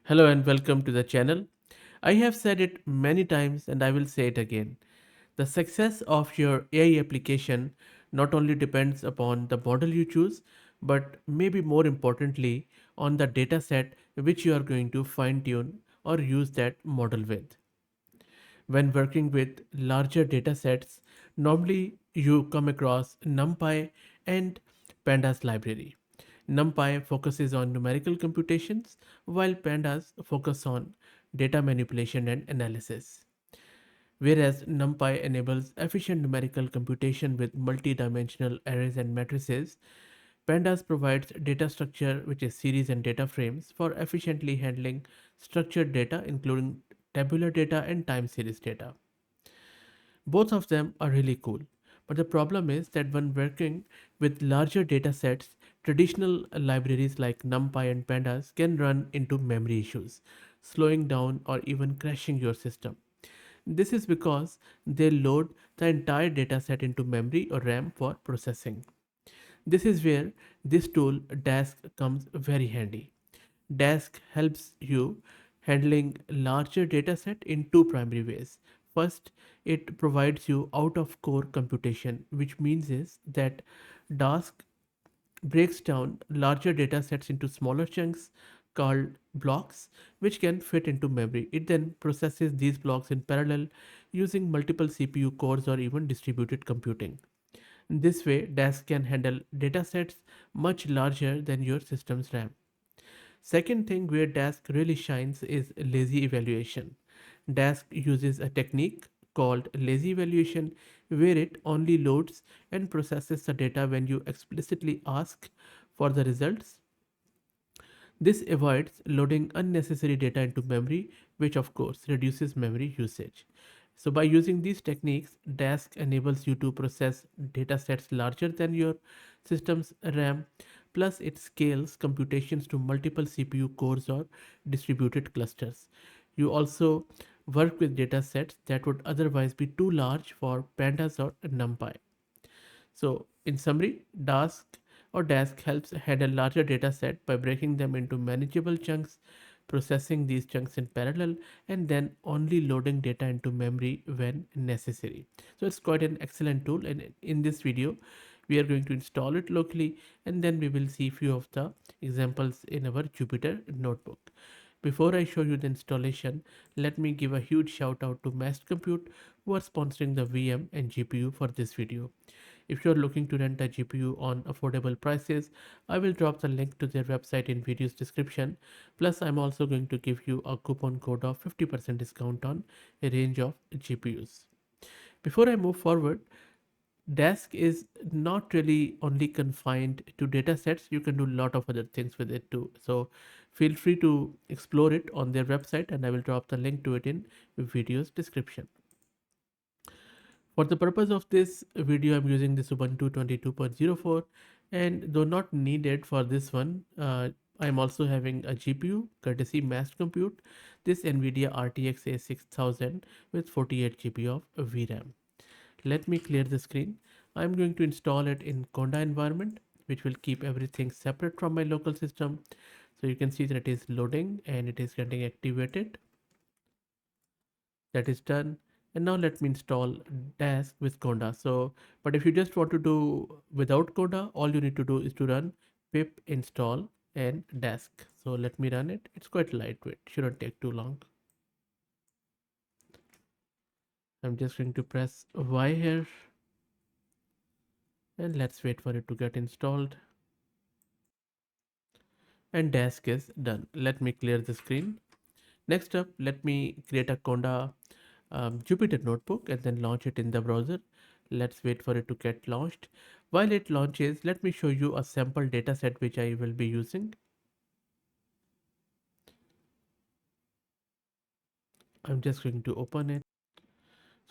Hello and welcome to the channel. I have said it many times and I will say it again. The success of your AI application not only depends upon the model you choose, but maybe more importantly, on the data set which you are going to fine tune or use that model with. When working with larger data sets, normally you come across NumPy and Pandas library. NumPy focuses on numerical computations, while Pandas focus on data manipulation and analysis. Whereas NumPy enables efficient numerical computation with multi-dimensional arrays and matrices, Pandas provides data structure, which is series and data frames, for efficiently handling structured data, including tabular data and time series data. Both of them are really cool. But the problem is that when working with larger data sets, traditional libraries like NumPy and Pandas can run into memory issues, slowing down or even crashing your system. This is because they load the entire dataset into memory or RAM for processing. This is where this tool Dask comes very handy. Dask helps you handling larger dataset in two primary ways. First, it provides you out of core computation, which means is that Dask breaks down larger data sets into smaller chunks called blocks, which can fit into memory. It then processes these blocks in parallel using multiple CPU cores or even distributed computing. This way, Dask can handle data sets much larger than your system's RAM. Second thing where Dask really shines is lazy evaluation. Dask uses a technique called lazy evaluation where it only loads and processes the data when you explicitly ask for the results. This avoids loading unnecessary data into memory, which of course reduces memory usage. So by using these techniques, Dask enables you to process data sets larger than your system's RAM, plus it scales computations to multiple CPU cores or distributed clusters. You also work with data sets that would otherwise be too large for pandas or NumPy. So, in summary, Dask helps handle larger data set by breaking them into manageable chunks, processing these chunks in parallel, and then only loading data into memory when necessary. So, it's quite an excellent tool. And in this video, we are going to install it locally, and then we will see few of the examples in our Jupyter notebook. Before I show you the installation, let me give a huge shout out to Massed Compute who are sponsoring the VM and GPU for this video. If you're looking to rent a GPU on affordable prices, I will drop the link to their website in video's description. Plus, I'm also going to give you a coupon code of 50% discount on a range of GPUs. Before I move forward, Dask is not really only confined to data sets. You can do a lot of other things with it too. So feel free to explore it on their website and I will drop the link to it in video's description. For the purpose of this video, I'm using this Ubuntu 22.04 and though not needed for this one, I'm also having a GPU courtesy Massed Compute, this NVIDIA RTX A6000 with 48 GB of VRAM. Let me clear the screen. I'm going to install it in Conda environment, which will keep everything separate from my local system. So you can see that it is loading and it is getting activated. That is done. And now let me install Dask with Conda. So, but if you just want to do without Conda, all you need to do is to run pip install and Dask. So let me run it. It's quite lightweight, shouldn't take too long. I'm just going to press Y here and let's wait for it to get installed. And Dask is done. Let me clear the screen. Next up, let me create a Conda Jupyter notebook and then launch it in the browser. Let's wait for it to get launched. While it launches, let me show you a sample dataset which I will be using. I'm just going to open it.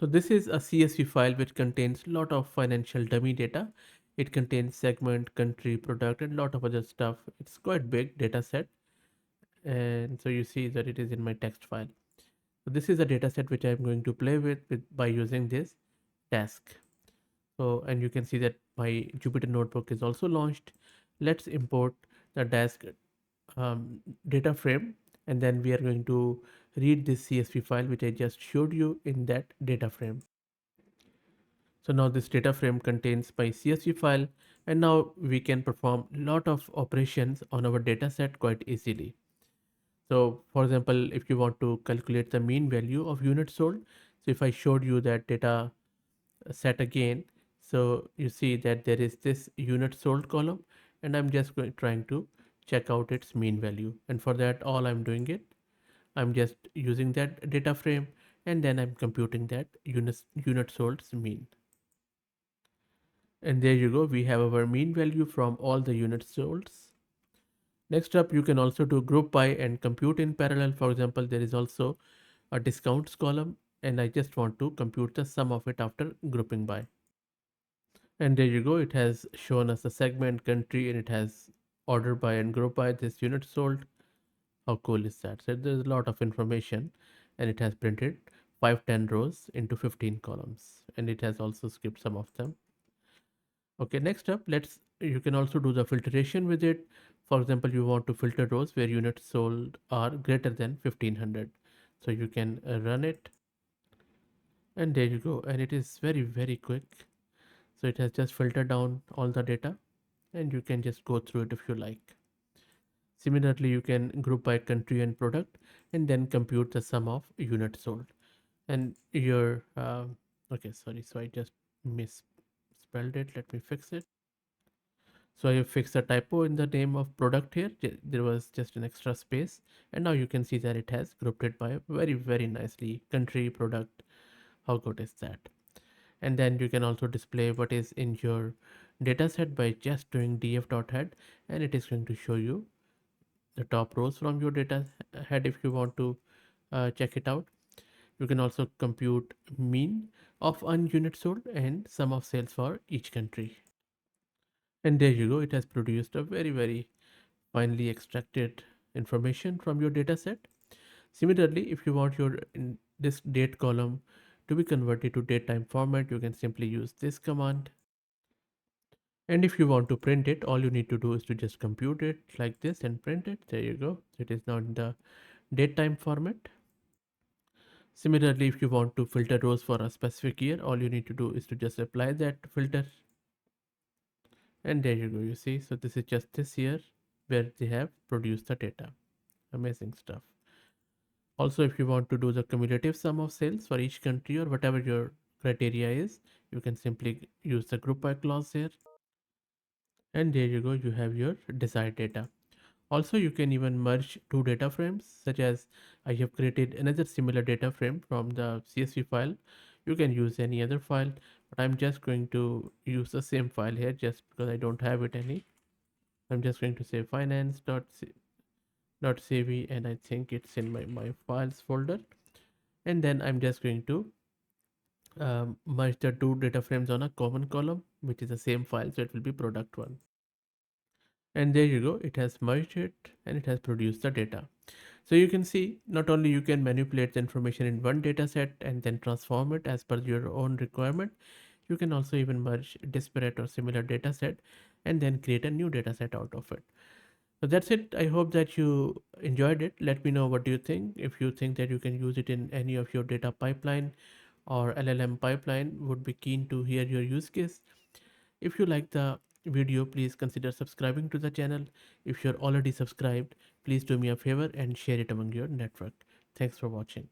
So this is a CSV file which contains a lot of financial dummy data. It contains segment, country, product, and a lot of other stuff. It's quite big data set. And so you see that it is in my text file. So this is a data set which I'm going to play with by using this task. So, and you can see that my Jupyter notebook is also launched. Let's import the Dask data frame And then we are going to read this CSV file which I just showed you in that data frame. So now this data frame contains my CSV file, and now we can perform a lot of operations on our data set quite easily. So for example, if you want to calculate the mean value of units sold, so if I showed you that data set again, so you see that there is this unit sold column, and I'm just trying to check out its mean value. And for that, all I'm doing it, I'm just using that data frame, and then I'm computing that unit sold's mean. And there you go, we have our mean value from all the units sold. Next up, you can also do group by and compute in parallel. For example, there is also a discounts column, and I just want to compute the sum of it after grouping by. And there you go, it has shown us the segment, country, and it has order by and group by this unit sold. How cool is that? So there's a lot of information, and it has printed 510 rows into 15 columns, and it has also skipped some of them. Okay, next up, you can also do the filtration with it. For example, you want to filter rows where units sold are greater than 1500. So you can run it, and there you go. And it is very quick. So it has just filtered down all the data, and you can just go through it if you like. Similarly, you can group by country and product, and then compute the sum of units sold. And your okay, sorry, so I just misspelled it. Let me fix it. So I have fixed a typo in the name of product here. There was just an extra space, and now you can see that it has grouped it by very nicely. Country, product, how good is that? And then you can also display what is in your dataset by just doing df.head, and it is going to show you the top rows from your data head if you want to check it out. You can also compute mean of unit sold and sum of sales for each country. And there you go, it has produced a very finely extracted information from your data set. Similarly, if you want this date column to be converted to datetime format, you can simply use this command. And if you want to print it, all you need to do is to just compute it like this and print it. There you go. So it is now in the datetime format. Similarly, if you want to filter rows for a specific year, all you need to do is to just apply that filter. And there you go, you see. So this is just this year where they have produced the data. Amazing stuff. Also, if you want to do the cumulative sum of sales for each country or whatever your criteria is, you can simply use the group by clause here. And there you go, you have your desired data. Also, you can even merge two data frames, such as I have created another similar data frame from the CSV file. You can use any other file, but I'm just going to use the same file here just because I don't have it any. I'm just going to say finance.cv, and I think it's in my files folder. And then I'm just going to merge the two data frames on a common column, which is the same file, so it will be product one. And there you go, it has merged it and it has produced the data. So you can see, not only you can manipulate the information in one data set and then transform it as per your own requirement, you can also even merge disparate or similar data set and then create a new data set out of it. So that's it. I hope that you enjoyed it. Let me know what do you think. If you think that you can use it in any of your data pipeline or LLM pipeline, would be keen to hear your use case. If you like the video, please consider subscribing to the channel. If you're already subscribed, please do me a favor and share it among your network. Thanks for watching.